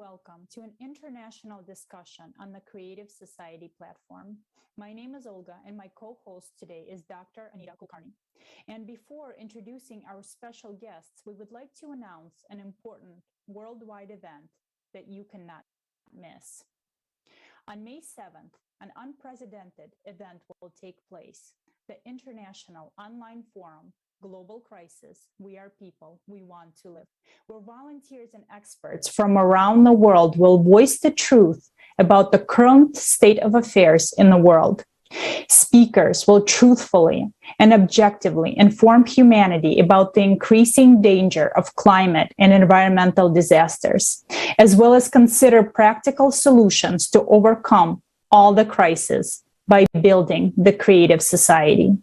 welcome to an international discussion on the Creative Society platform. My name is Olga, and my co-host today is Dr. Anita Kulkarni. And before introducing our special guests, we would like to announce an important worldwide event that you cannot miss. On May 7th, an unprecedented event will take place, the International Online Forum, Global Crisis, We Are People, We Want to Live, where volunteers and experts from around the world will voice the truth about the current state of affairs in the world. Speakers will truthfully and objectively inform humanity about the increasing danger of climate and environmental disasters, as well as consider practical solutions to overcome all the crises by building the creative society.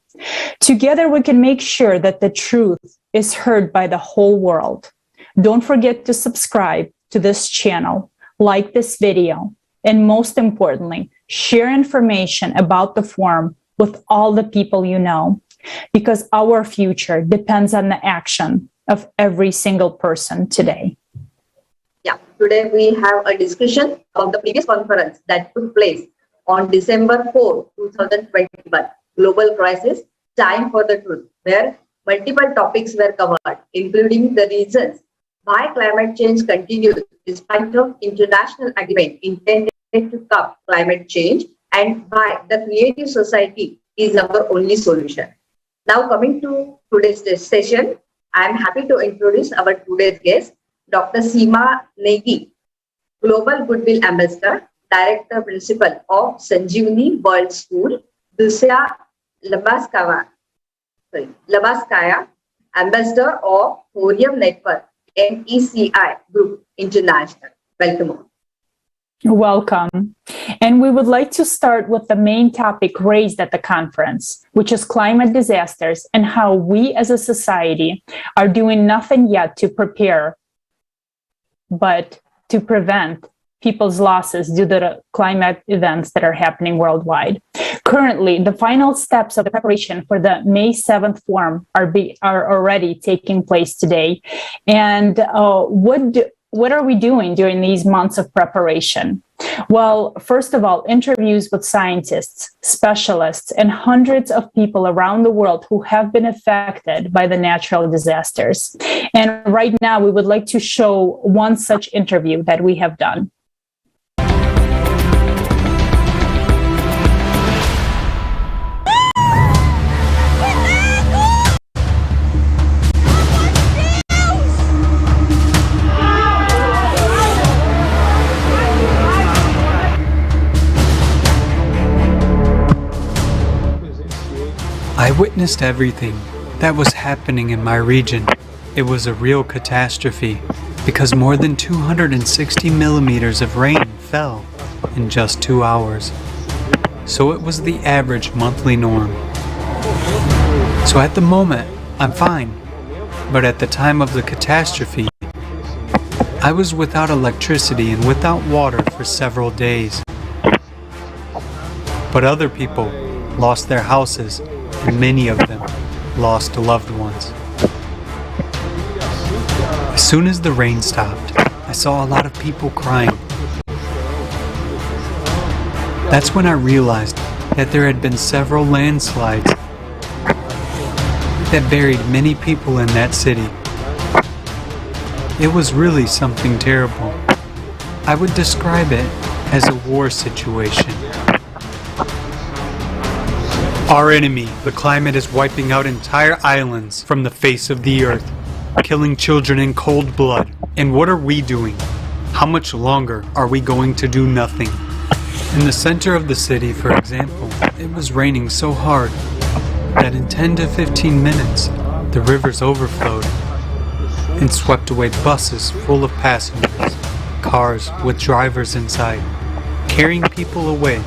Together, we can make sure that the truth is heard by the whole world. Don't forget to subscribe to this channel, like this video, and most importantly, share information about the forum with all the people you know, because our future depends on the action of every single person today. Yeah, today we have a discussion of the previous conference that took place on December 4, 2021, Global Crisis, Time for the Truth, where multiple topics were covered, including the reasons why climate change continues despite of international agreement intended to curb climate change, and why the creative society is our only solution. Now coming to today's session, I am happy to introduce our today's guest, Dr. Seema Negi, Global Goodwill Ambassador, Director Principal of Sanjeevani World School, Dusya Labaskaya, Ambassador of Thorium Network, MECI-Group International. Welcome. Welcome. And we would like to start with the main topic raised at the conference, which is climate disasters and how we as a society are doing nothing yet to prepare, but to prevent people's losses due to the climate events that are happening worldwide. Currently, the final steps of the preparation for the May 7th forum are already taking place today. And what are we doing during these months of preparation? Well, first of all, interviews with scientists, specialists, and hundreds of people around the world who have been affected by the natural disasters. And right now, we would like to show one such interview that we have done. I witnessed everything that was happening in my region. It was a real catastrophe because more than 260 millimeters of rain fell in just 2 hours. So it was the average monthly norm. So at the moment, I'm fine. But at the time of the catastrophe, I was without electricity and without water for several days. But other people lost their houses, and many of them lost loved ones. As soon as the rain stopped, I saw a lot of people crying. That's when I realized that there had been several landslides that buried many people in that city. It was really something terrible. I would describe it as a war situation. Our enemy, the climate, is wiping out entire islands from the face of the earth, killing children in cold blood. And what are we doing? How much longer are we going to do nothing? In the center of the city, for example, it was raining so hard that in 10 to 15 minutes, the rivers overflowed and swept away buses full of passengers, cars with drivers inside, carrying people away.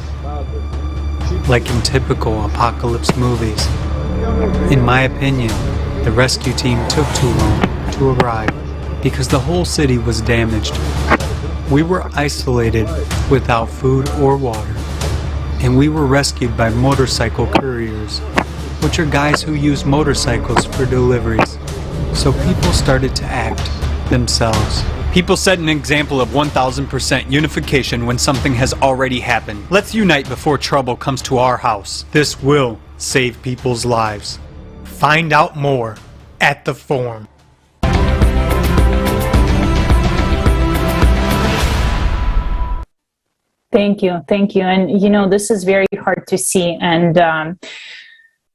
Like in typical apocalypse movies. In my opinion, the rescue team took too long to arrive because the whole city was damaged. We were isolated without food or water, and we were rescued by motorcycle couriers, which are guys who use motorcycles for deliveries. So people started to act themselves People set an example of 1000% unification when something has already happened. Let's unite before trouble comes to our house. This will save people's lives. Find out more at the forum. Thank you. And this is very hard to see. And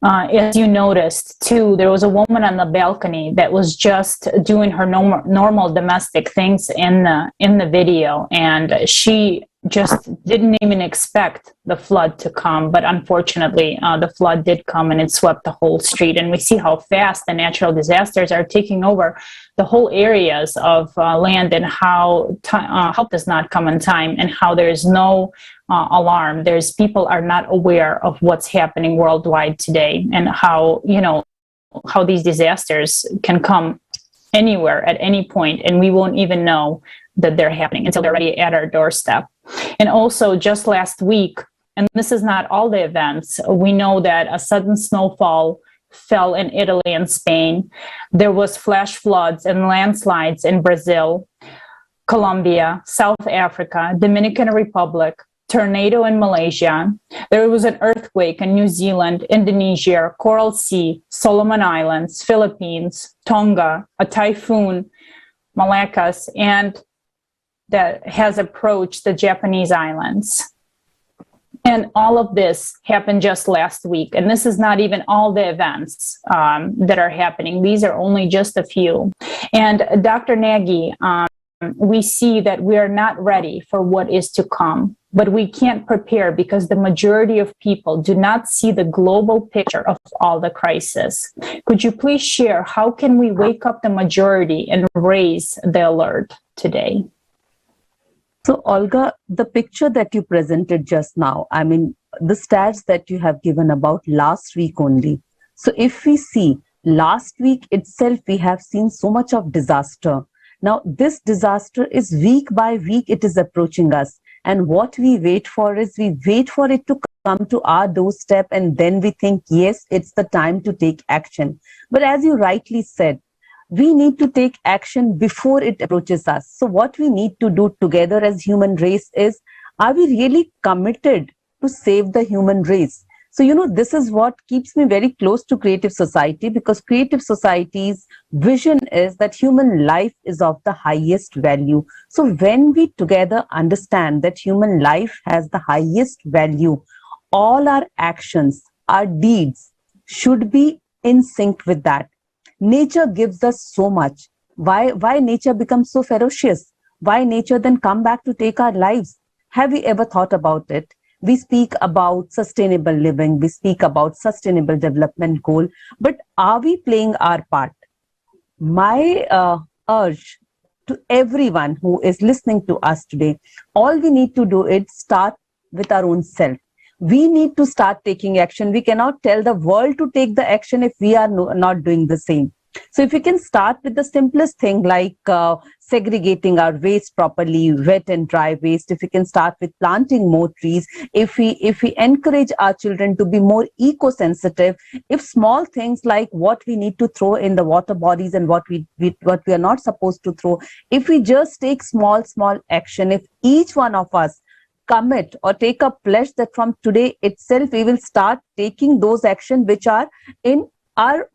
as you noticed too, there was a woman on the balcony that was just doing her normal domestic things in the video, and she just didn't even expect the flood to come. But unfortunately, the flood did come, and it swept the whole street. And we see how fast the natural disasters are taking over the whole areas of land, and how help does not come in time, and how there is no alarm. People are not aware of what's happening worldwide today, and how these disasters can come anywhere at any point, and we won't even know that they're happening until they're already at our doorstep. And also, just last week, and this is not all the events, we know that a sudden snowfall fell in Italy and Spain. There was flash floods and landslides in Brazil, Colombia, South Africa, Dominican Republic, tornado in Malaysia. There was an earthquake in New Zealand, Indonesia, Coral Sea, Solomon Islands, Philippines, Tonga, a typhoon, Malaccas, and that has approached the Japanese islands. And all of this happened just last week. And this is not even all the events that are happening. These are only just a few. And Dr. Nagy, we see that we are not ready for what is to come, but we can't prepare because the majority of people do not see the global picture of all the crisis. Could you please share how can we wake up the majority and raise the alert today? So, Olga, the picture that you presented just now, I mean, the stats that you have given about last week only. So if we see last week itself, we have seen so much of disaster. Now, this disaster is week by week, it is approaching us. And what we wait for is we wait for it to come to our doorstep, and then we think, yes, it's the time to take action. But as you rightly said, we need to take action before it approaches us. So what we need to do together as human race is, are we really committed to save the human race? So, this is what keeps me very close to Creative Society, because Creative Society's vision is that human life is of the highest value. So when we together understand that human life has the highest value, all our actions, our deeds should be in sync with that. Nature gives us so much. Why nature becomes so ferocious? Why nature then come back to take our lives? Have we ever thought about it? We speak about sustainable living, we speak about sustainable development goal, but are we playing our part? My urge to everyone who is listening to us today, all we need to do is start with our own self. We need to start taking action. We cannot tell the world to take the action if we are not doing the same. So if we can start with the simplest thing like segregating our waste properly, wet and dry waste, if we can start with planting more trees, if we encourage our children to be more eco-sensitive, if small things like what we need to throw in the water bodies and what we are not supposed to throw, if we just take small action, if each one of us commit or take a pledge that from today itself we will start taking those actions which are in our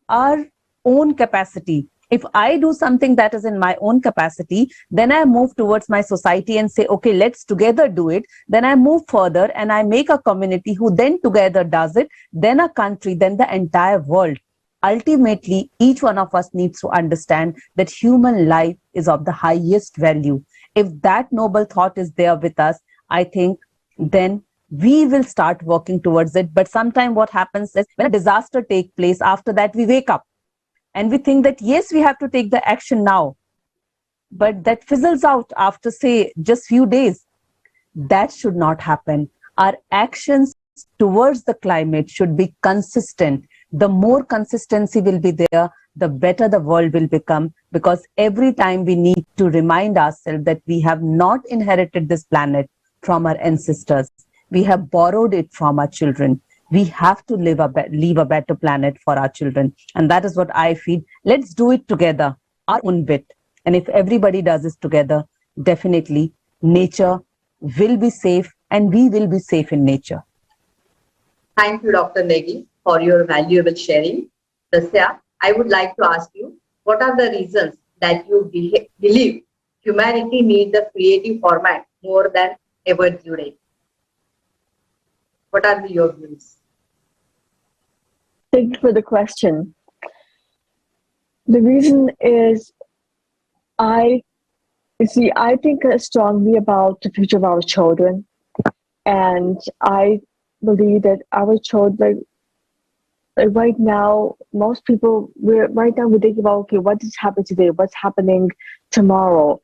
own capacity. If I do something that is in my own capacity, then I move towards my society and say, okay, let's together do it. Then I move further and I make a community who then together does it, then a country, then the entire world. Ultimately, each one of us needs to understand that human life is of the highest value. If that noble thought is there with us, I think then we will start working towards it. But sometimes what happens is when a disaster takes place, after that we wake up and we think that, yes, we have to take the action now. But that fizzles out after, say, just few days. That should not happen. Our actions towards the climate should be consistent. The more consistency will be there, the better the world will become, because every time we need to remind ourselves that we have not inherited this planet from our ancestors. We have borrowed it from our children. We have to leave a better planet for our children. And that is what I feel. Let's do it together, our own bit. And if everybody does this together, definitely nature will be safe and we will be safe in nature. Thank you, Dr. Negi, for your valuable sharing. Dasya, I would like to ask you, what are the reasons that you believe humanity needs the creative format more than ever today? What are your views? Thank you for the question. The reason is I think strongly about the future of our children, and I believe that our children, right now, most people, we're thinking about, okay, what is happening today? What's happening tomorrow?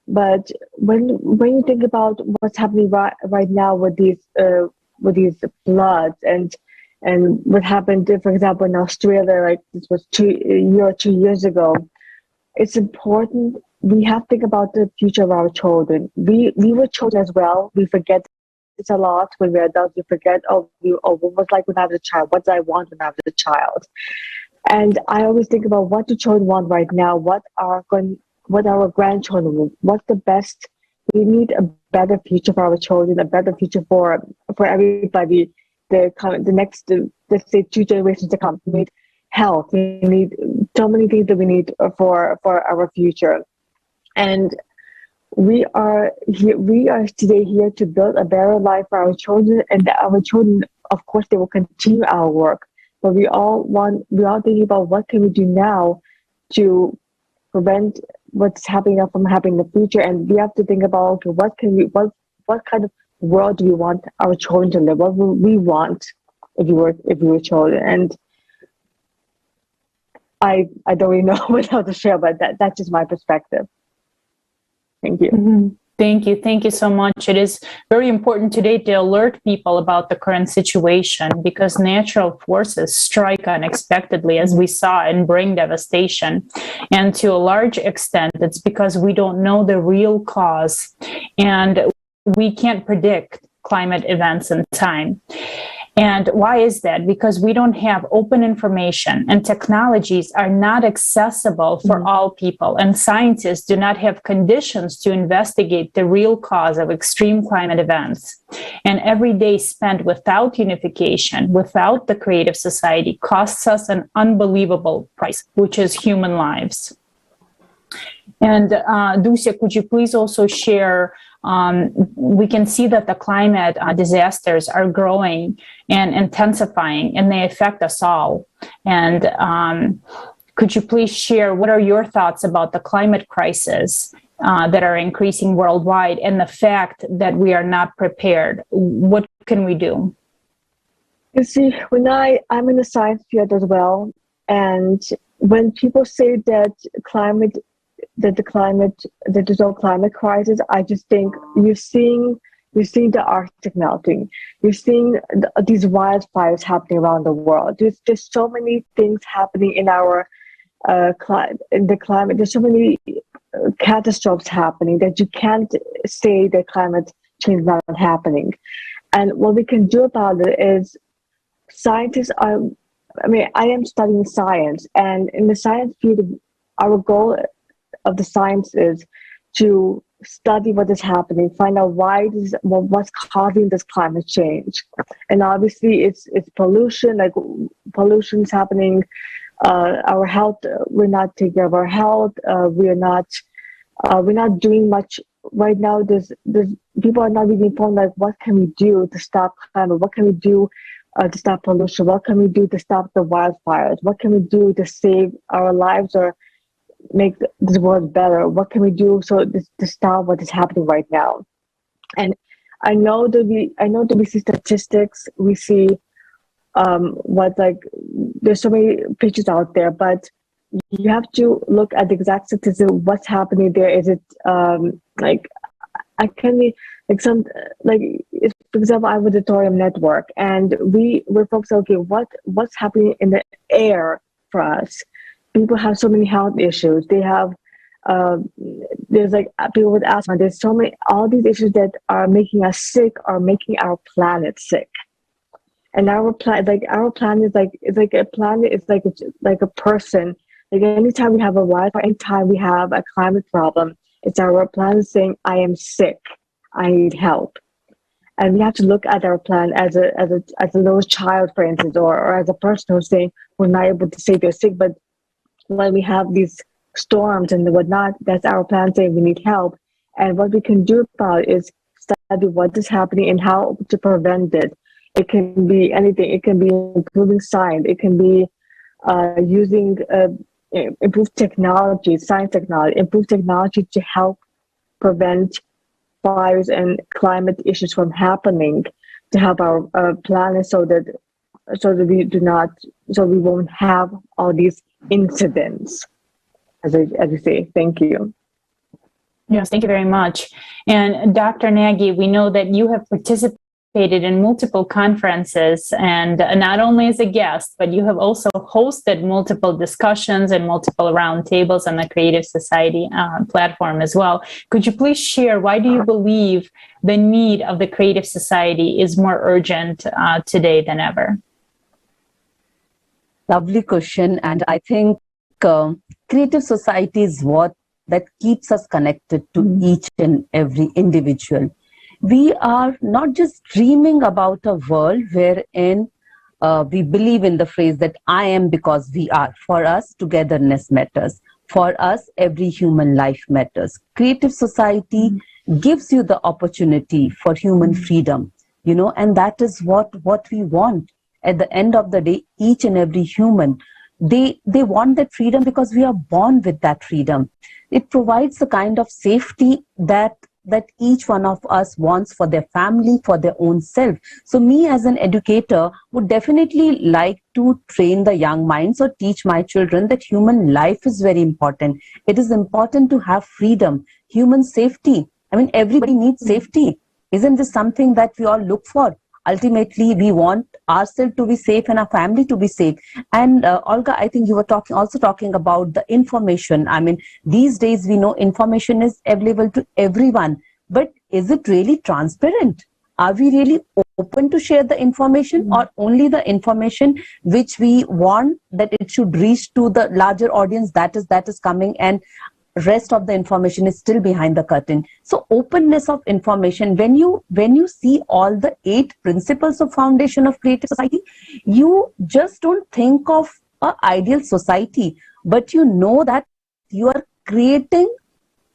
But when you think about what's happening right now with these floods and what happened, for example, in Australia, like this was 2 years ago, it's important. We have to think about the future of our children. We were children as well. We forget this a lot when we're adults. We forget, what was like when I was a child? What did I want when I was a child? And I always think about what do children want right now? What our grandchildren want? What's the best? We need a better future for our children, a better future for everybody. The next, let's say, 2 generations to come. We need health. We need so many things that we need for our future. And we are today here to build a better life for our children, and our children, of course, they will continue our work. But we all thinking about what can we do now to prevent what's happening from happening in the future. And we have to think about, okay, what kind of world do we want our children to live? What would we want if we were children? And I don't really know what else to share, but that's just my perspective. Thank you. Mm-hmm. Thank you so much. It is very important today to alert people about the current situation, because natural forces strike unexpectedly, as we saw, and bring devastation. And to a large extent, it's because we don't know the real cause, and we can't predict climate events in time. And why is that? Because we don't have open information, and technologies are not accessible for all people, and scientists do not have conditions to investigate the real cause of extreme climate events. And every day spent without unification, without the creative society, costs us an unbelievable price, which is human lives. And Dusya, could you please also share, we can see that the climate disasters are growing and intensifying, and they affect us all. And could you please share what are your thoughts about the climate crisis that are increasing worldwide, and the fact that we are not prepared? What can we do? You see, when I'm in the science field as well, and when people say that there's no climate crisis, I just think you're seeing the Arctic melting. You're seeing these wildfires happening around the world. There's so many things happening in our in the climate. There's so many catastrophes happening that you can't say that climate change is not happening. And what we can do about it is, scientists are. I am studying science, and in the science field, our goal of the science is to study what is happening, find out what's causing this climate change. And obviously it's pollution, like pollution is happening, our health, we're not taking care of our health, we're not doing much right now. There's people are not really informed, like, what can we do to stop climate? What can we do to stop pollution? What can we do to stop the wildfires? What can we do to save our lives or make this world better? What can we do to stop what is happening right now? And I know that we see statistics, we see there's so many pictures out there, but you have to look at the exact statistics. What's happening there? Is it for example, I'm with the Thorium Network, and we're focused on, okay, what's happening in the air for us. People have so many health issues. They have, there's like people with asthma. There's so many, all these issues that are making us sick are making our planet sick. And our planet is like a planet. It's like a person. Like anytime we have a wildfire, anytime we have a climate problem, it's our planet saying, I am sick, I need help. And we have to look at our planet as a little child, for instance, or as a person who's saying, we're not able to say they're sick, but when we have these storms and whatnot, that's our planet saying we need help. And what we can do about it is study what is happening and how to prevent it. It can be anything. It can be improving science. It can be using improved technology, science technology, improved technology to help prevent fires and climate issues from happening, to help our planet so that we won't have all these incidents. As you say, thank you. Yes, thank you very much. And Dr. Nagy, we know that you have participated in multiple conferences, and not only as a guest, but you have also hosted multiple discussions and multiple roundtables on the Creative Society platform as well. Could you please share, why do you believe the need of the Creative Society is more urgent today than ever? Lovely question. And I think Creative Society is what that keeps us connected to each and every individual. We are not just dreaming about a world wherein we believe in the phrase that I am because we are. For us, togetherness matters. For us, every human life matters. Creative Society gives you the opportunity for human freedom, and that is what we want. At the end of the day, each and every human, they want that freedom because we are born with that freedom. It provides the kind of safety that each one of us wants for their family, for their own self. So me as an educator would definitely like to train the young minds or teach my children that human life is very important. It is important to have freedom, human safety. I mean, everybody needs safety. Isn't this something that we all look for? Ultimately, we want ourselves to be safe and our family to be safe. And Olga, I think you were also talking about the information. I mean, these days we know information is available to everyone, but is it really transparent? Are we really open to share the information, or only the information which we want that it should reach to the larger audience that is coming, and rest of the information is still behind the curtain? So openness of information, when you see all the 8 principles of foundation of Creative Society, you just don't think of an ideal society, but you know that you are creating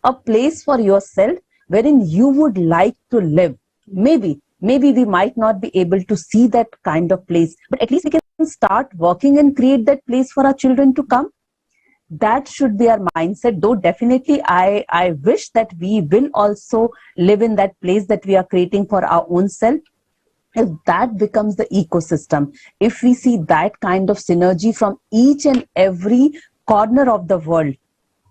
a place for yourself wherein you would like to live. Maybe we might not be able to see that kind of place, but at least we can start working and create that place for our children to come. That should be our mindset, though definitely I wish that we will also live in that place that we are creating for our own self. If that becomes the ecosystem, if we see that kind of synergy from each and every corner of the world,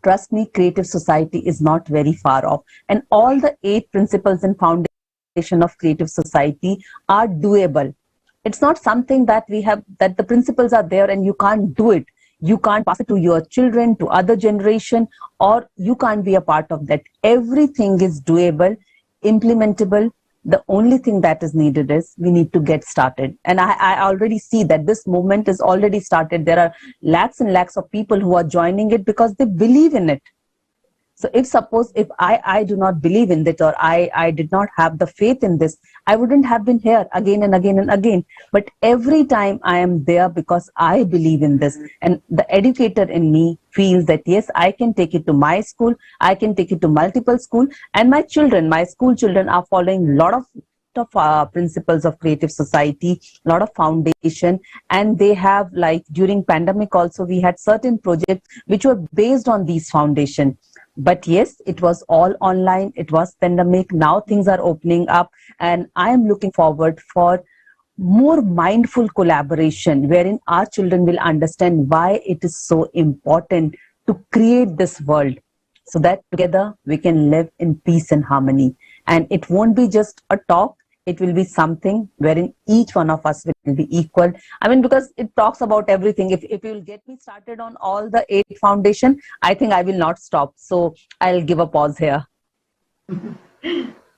trust me, Creative Society is not very far off. And all the 8 principles and foundation of Creative Society are doable. It's not something that we have, that the principles are there and you can't do it. You can't pass it to your children, to other generation, or you can't be a part of that. Everything is doable, implementable. The only thing that is needed is we need to get started. And I already see that this movement is already started. There are lakhs and lakhs of people who are joining it because they believe in it. So if I do not believe in it, or I did not have the faith in this, I wouldn't have been here again and again and again. But every time I am there because I believe in this. And the educator in me feels that, yes, I can take it to my school, I can take it to multiple schools. And my children, my school children, are following a lot of principles of Creative Society, a lot of foundation. And they have, like during pandemic also, we had certain projects which were based on these foundations. But yes, it was all online. It was pandemic. Now things are opening up, and I am looking forward for more mindful collaboration wherein our children will understand why it is so important to create this world, so that together we can live in peace and harmony. And it won't be just a talk. It will be something wherein each one of us will be equal. I mean, because it talks about everything. If you will get me started on all the 8 foundation, I think I will not stop. So I'll give a pause here.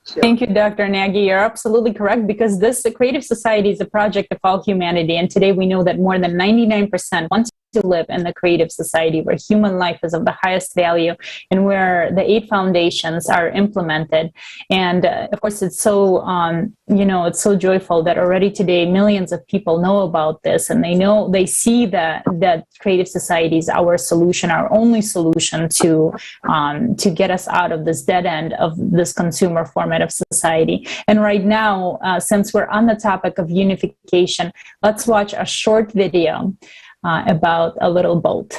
Sure. Thank you, Dr. Nagy. You're absolutely correct, because the Creative Society is a project of all humanity. And today we know that more than 99% want to live in the creative society where human life is of the highest value and where the 8 foundations are implemented. And of course, it's so, it's so joyful that already today millions of people know about this, and they see that creative society is our solution, our only solution to get us out of this dead end of this consumer format of society. And right now, since we're on the topic of unification, let's watch a short video about a little boat.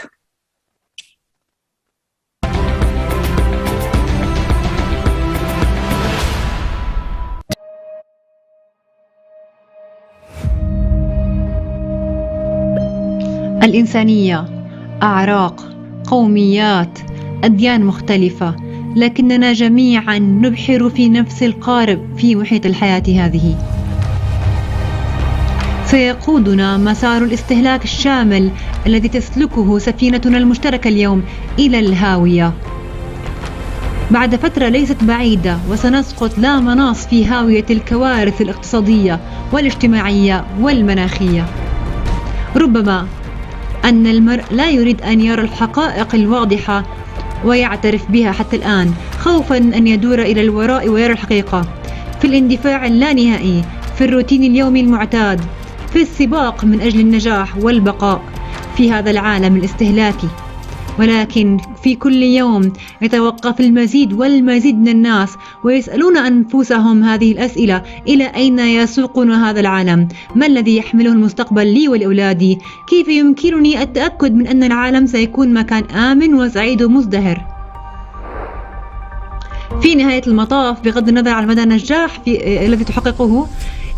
الإنسانية أعراق، قوميات، أديان مختلفة، لكننا جميعا نبحر في نفس القارب في محيط الحياة هذه. سيقودنا مسار الاستهلاك الشامل الذي تسلكه سفينتنا المشتركة اليوم إلى الهاوية. بعد فترة ليست بعيدة وسنسقط لا مناص في هاوية الكوارث الاقتصادية والاجتماعية والمناخية. ربما أن المرء لا يريد أن يرى الحقائق الواضحة ويعترف بها حتى الآن، خوفا أن يدور إلى الوراء ويرى الحقيقة في الاندفاع اللانهائي، في الروتين اليومي المعتاد، في السباق من أجل النجاح والبقاء في هذا العالم الاستهلاكي. ولكن في كل يوم يتوقف المزيد والمزيد من الناس ويسألون أنفسهم هذه الأسئلة: إلى أين يسوقنا هذا العالم؟ ما الذي يحمله المستقبل لي ولأولادي؟ كيف يمكنني التأكد من أن العالم سيكون مكان آمن وسعيد ومزدهر؟ في نهاية المطاف، بغض النظر عن مدى النجاح الذي تحققه،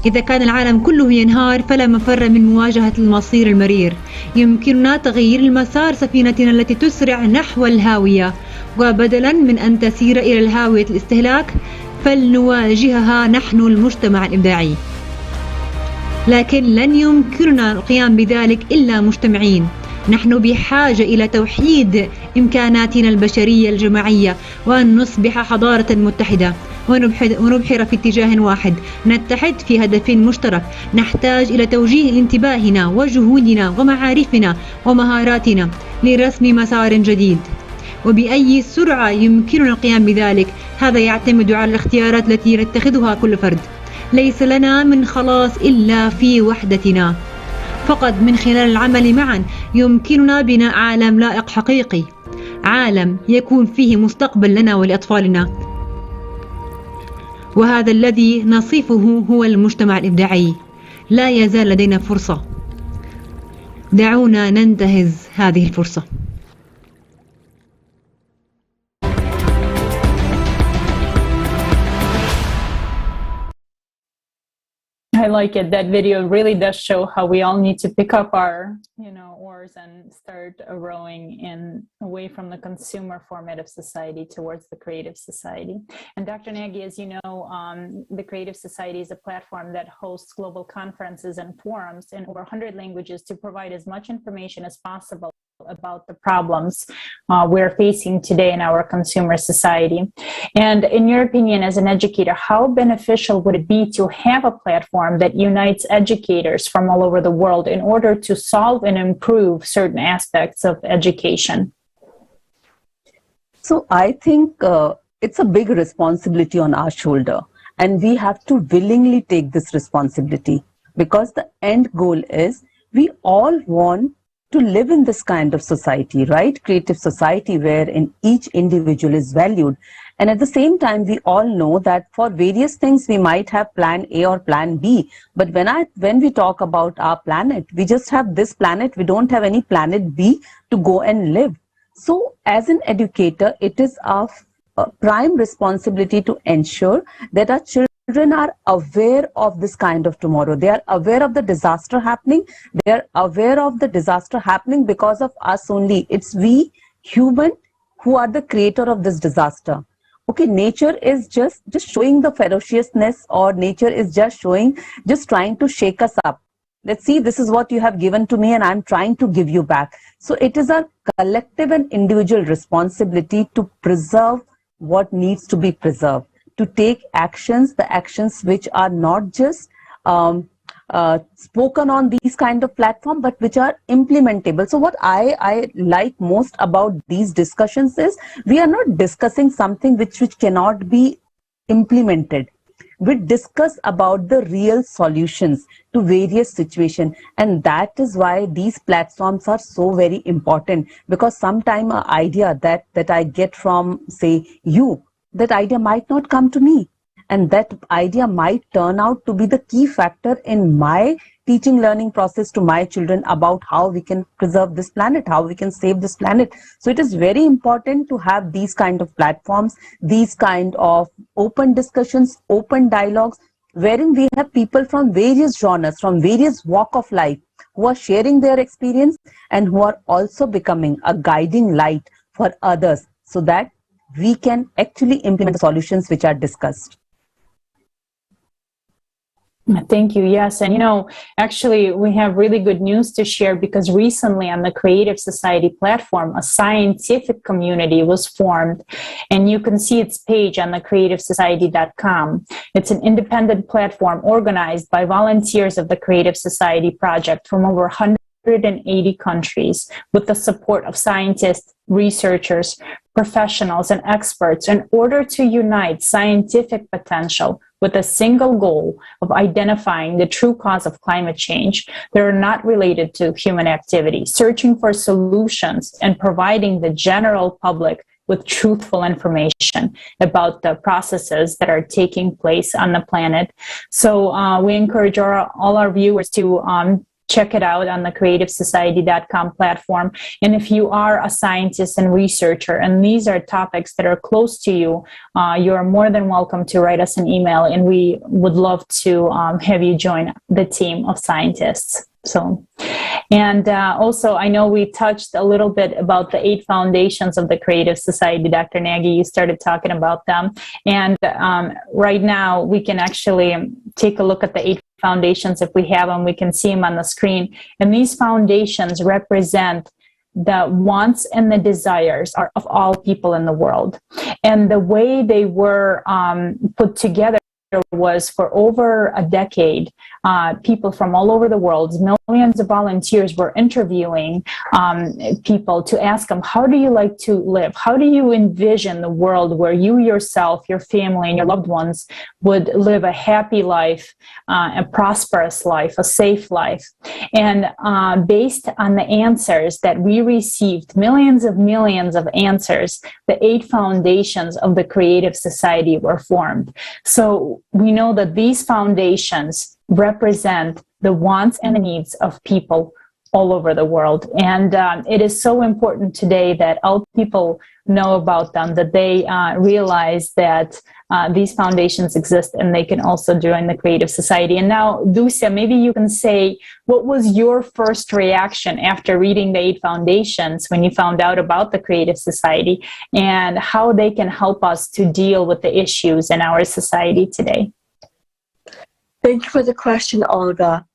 إذا كان العالم كله ينهار فلا مفر من مواجهة المصير المرير. يمكننا تغيير المسار سفينتنا التي تسرع نحو الهاوية، وبدلا من أن تسير إلى الهاوية الاستهلاك فلنواجهها نحن المجتمع الإبداعي. لكن لن يمكننا القيام بذلك إلا مجتمعين. نحن بحاجة إلى توحيد إمكاناتنا البشرية الجماعية، وأن نصبح حضارة متحدة ونبحر في اتجاه واحد، نتحد في هدف مشترك. نحتاج إلى توجيه انتباهنا وجهودنا ومعارفنا ومهاراتنا لرسم مسار جديد. وبأي سرعة يمكننا القيام بذلك؟ هذا يعتمد على الاختيارات التي يتخذها كل فرد. ليس لنا من خلاص إلا في وحدتنا. فقط من خلال العمل معا يمكننا بناء عالم لائق حقيقي، عالم يكون فيه مستقبل لنا ولأطفالنا. وهذا الذي نصفه هو المجتمع الإبداعي. لا يزال لدينا فرصة، دعونا ننتهز هذه الفرصة. I like it. That video really does show how we all need to pick up our, oars and start rowing away from the consumer format of society towards the creative society. And Dr. Nagy, as you know, the Creative Society is a platform that hosts global conferences and forums in over 100 languages to provide as much information as possible about the problems we're facing today in our consumer society. And in your opinion, as an educator, how beneficial would it be to have a platform that unites educators from all over the world in order to solve and improve certain aspects of education? So I think it's a big responsibility on our shoulder, and we have to willingly take this responsibility, because the end goal is we all want to live in this kind of society, right? Creative society wherein each individual is valued. And at the same time, we all know that for various things, we might have plan A or plan B. But when we talk about our planet, we just have this planet. We don't have any planet B to go and live. So as an educator, it is our prime responsibility to ensure that our children are aware of this kind of tomorrow. They are aware of the disaster happening. They are aware of the disaster happening because of us only. It's we human who are the creator of this disaster. Okay, nature is just showing the ferociousness, or nature is just trying to shake us up. Let's see, this is what you have given to me and I'm trying to give you back. So it is our collective and individual responsibility to preserve what needs to be preserved, to take actions, the actions which are not just spoken on these kind of platforms, but which are implementable. So what I like most about these discussions is we are not discussing something which cannot be implemented. We discuss about the real solutions to various situations, and that is why these platforms are so very important, because sometime an idea that I get from, say, you, that idea might not come to me, and that idea might turn out to be the key factor in my teaching learning process to my children about how we can preserve this planet, how we can save this planet. So it is very important to have these kind of platforms, these kind of open discussions, open dialogues, wherein we have people from various genres, from various walk of life, who are sharing their experience and who are also becoming a guiding light for others, so that we can actually implement the solutions which are discussed. Thank you. Yes. And, actually, we have really good news to share, because recently on the Creative Society platform, a scientific community was formed, and you can see its page on the creativesociety.com. It's an independent platform organized by volunteers of the Creative Society project from over 180 countries, with the support of scientists, researchers, professionals, and experts, in order to unite scientific potential with a single goal of identifying the true cause of climate change that are not related to human activity, searching for solutions, and providing the general public with truthful information about the processes that are taking place on the planet. So we encourage all our viewers to check it out on the creativesociety.com platform. And if you are a scientist and researcher, and these are topics that are close to you, you're more than welcome to write us an email, and we would love to have you join the team of scientists. And also, I know we touched a little bit about the 8 foundations of the Creative Society. Dr. Nagy, you started talking about them. And right now, we can actually take a look at the 8 foundations. If we have them, we can see them on the screen. And these foundations represent the wants and the desires of all people in the world. And the way they were put together was, for over a decade, people from all over the world, millions of volunteers, were interviewing people to ask them, how do you like to live? How do you envision the world where you yourself, your family, and your loved ones would live a happy life, a prosperous life, a safe life? And based on the answers that we received, millions of answers, the 8 foundations of the Creative Society were formed. So we know that these foundations represent the wants and the needs of people all over the world. And it is so important today that all people know about them, that they realize that these foundations exist, and they can also join the Creative Society. And now, Lucia, maybe you can say, what was your first reaction after reading the 8 foundations when you found out about the Creative Society, and how they can help us to deal with the issues in our society today? Thank you for the question, Olga.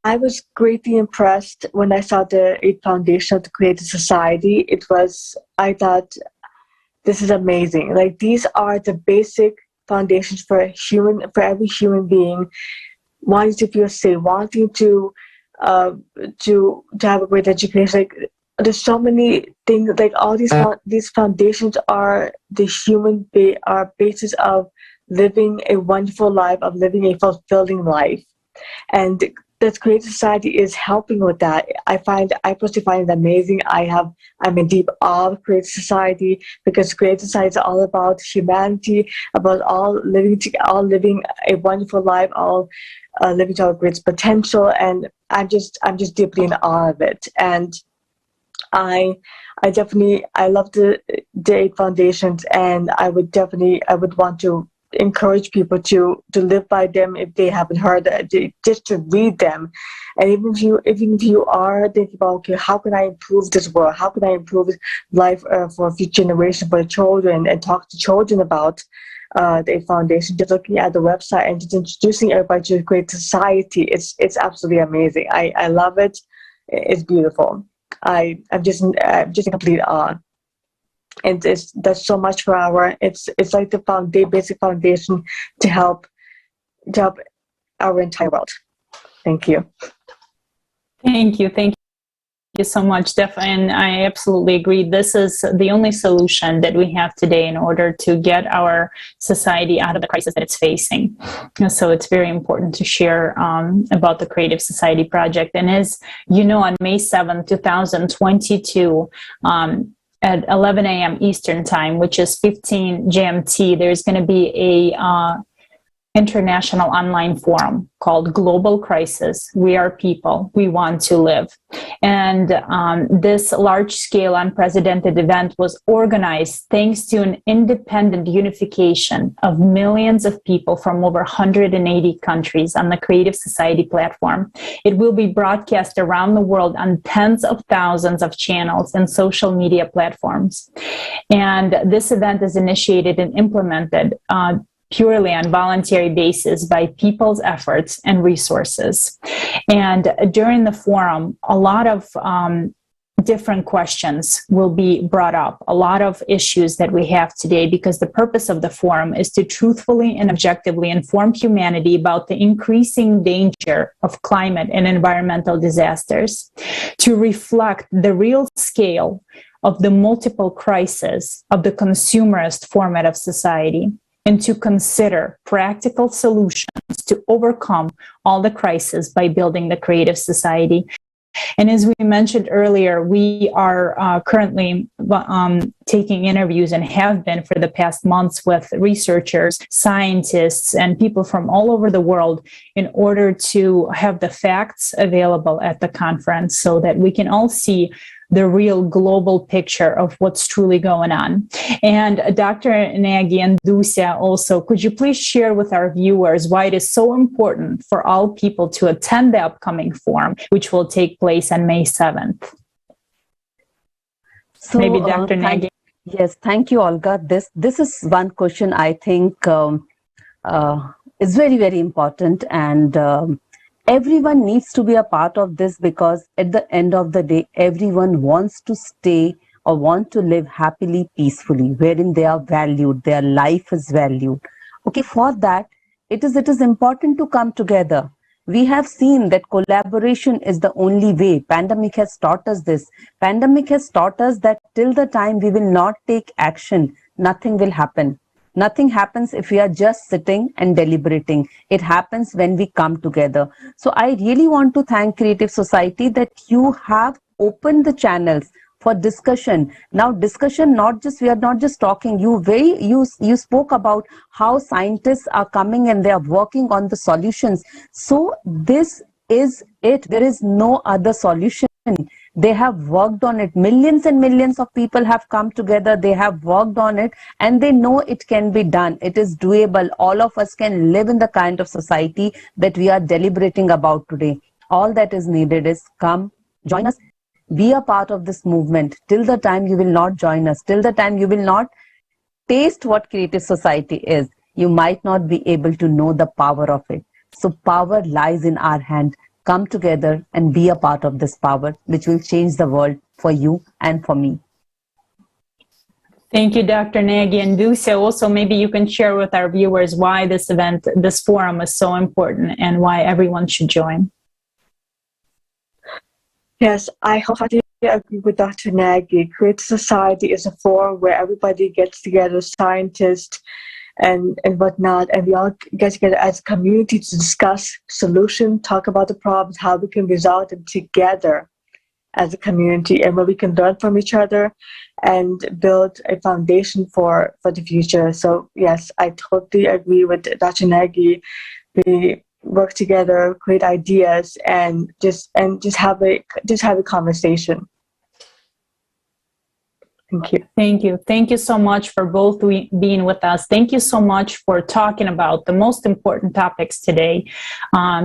I was greatly impressed when I saw the 8 foundations of the Creative Society. I thought, this is amazing. Like, these are the basic foundations for every human being, wanting to feel safe, wanting to have a great education. Like, there's so many things. Like, all these foundations are our basis of living a wonderful life, of living a fulfilling life, and the Creative Society is helping with that. I personally find it amazing. I'm in deep awe of Creative Society, because Creative Society is all about humanity, about all living a wonderful life, all living to our greatest potential, and I'm just deeply in awe of it. And I love the 8 foundations, and I would want to encourage people to live by them if they haven't heard that, just to read them. And even if you are thinking about, okay, how can I improve this world? How can I improve life for future generations, for the children, and talk to children about the foundation? Just looking at the website and just introducing everybody to the Creative Society, it's absolutely amazing. I love it. It's beautiful. I'm just in complete awe. And that's so much for it's like the basic foundation to help our entire world. Thank you. Thank you. Thank you so much, Steph. And I absolutely agree. This is the only solution that we have today in order to get our society out of the crisis that it's facing. So it's very important to share about the Creative Society Project. And as you know, on May 7th, 2022, at 11 a.m. Eastern Time, which is 15 GMT, there's going to be a international online forum called Global Crisis. We are people. We want to live. And this large-scale unprecedented event was organized thanks to an independent unification of millions of people from over 180 countries on the Creative Society platform. It will be broadcast around the world on tens of thousands of channels and social media platforms. And this event is initiated and implemented purely on voluntary basis by people's efforts and resources. And during the forum, a lot of different questions will be brought up, a lot of issues that we have today, because the purpose of the forum is to truthfully and objectively inform humanity about the increasing danger of climate and environmental disasters, to reflect the real scale of the multiple crises of the consumerist format of society, and to consider practical solutions to overcome all the crises by building the Creative Society. And as we mentioned earlier, we are currently taking interviews and have been for the past months with researchers, scientists, and people from all over the world in order to have the facts available at the conference so that we can all see the real global picture of what's truly going on. And Dr. Nagy and Dusia also, could you please share with our viewers why it is so important for all people to attend the upcoming forum, which will take place on May 7th? So, maybe Dr. Nagy. Yes, thank you, Olga. This is one question I think is very, very important, and everyone needs to be a part of this, because at the end of the day, everyone wants to stay or want to live happily, peacefully, wherein they are valued, their life is valued. Okay, for that, it is important to come together. We have seen that collaboration is the only way. Pandemic has taught us this. Pandemic has taught us that till the time we will not take action, nothing will happen. Nothing happens if we are just sitting and deliberating. It happens when we come together. So I really want to thank Creative Society that you have opened the channels for discussion. Now discussion, we are not just talking. You spoke about how scientists are coming and they are working on the solutions. So this is it. There is no other solution. They have worked on it. Millions and millions of people have come together. They have worked on it and they know it can be done. It is doable. All of us can live in the kind of society that we are deliberating about today. All that is needed is come, join us, be a part of this movement. Till the time you will not join us, till the time you will not taste what Creative Society is, you might not be able to know the power of it. So power lies in our hand. Come together and be a part of this power, which will change the world for you and for me. Thank you, Dr. Nagy and Dusia. Also, maybe you can share with our viewers why this event, this forum is so important and why everyone should join. Yes, I wholeheartedly agree with Dr. Nagy. Creative Society is a forum where everybody gets together, scientists, and whatnot, and we all get together as a community to discuss solutions, talk about the problems, how we can resolve them together as a community, and where we can learn from each other and build a foundation for the future. So yes, I totally agree with Dr. Nagy. We work together, create ideas, and just have a conversation. Thank you. Thank you. Thank you so much for both being with us. Thank you so much for talking about the most important topics today,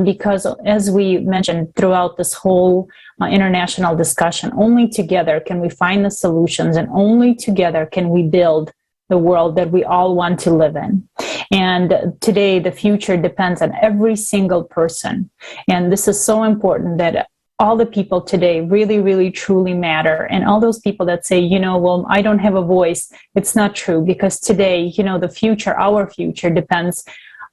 because as we mentioned throughout this whole international discussion, only together can we find the solutions, and only together can we build the world that we all want to live in. And today, the future depends on every single person. And this is so important that all the people today really, really, truly matter. And all those people that say, well, I don't have a voice, it's not true, because today, the future, our future depends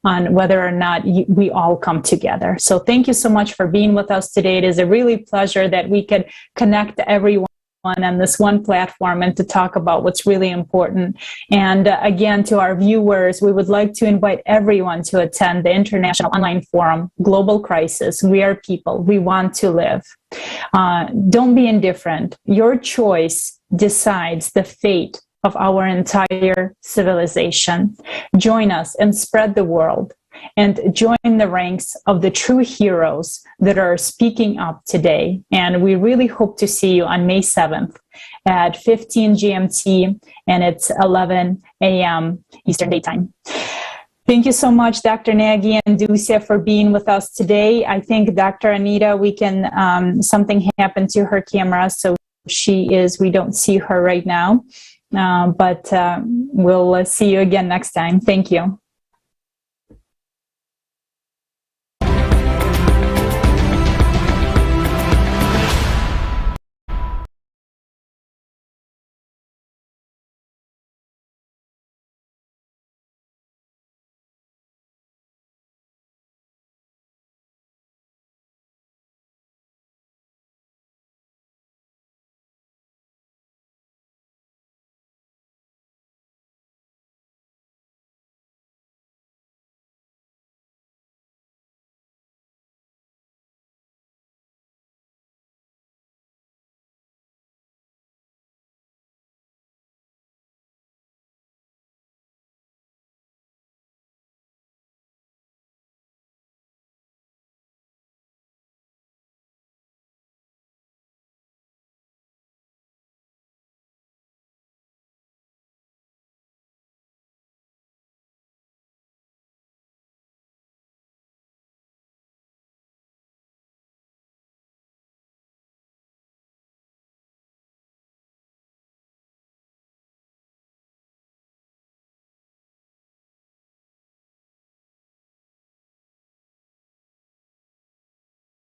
on whether or not we all come together. So thank you so much for being with us today. It is a really pleasure that we could connect everyone on this one platform and to talk about what's really important. And again, to our viewers, we would like to invite everyone to attend the International Online Forum, Global Crisis. We are people. We want to live. Don't be indifferent. Your choice decides the fate of our entire civilization. Join us and spread the word, and join the ranks of the true heroes that are speaking up today. And we really hope to see you on May 7th at 15 GMT, and it's 11 a.m. Eastern Daytime. Thank you so much, Dr. Nagy and Dusia, for being with us today. I think Dr. Anita, we can, something happened to her camera, so we don't see her right now, but we'll see you again next time. Thank you.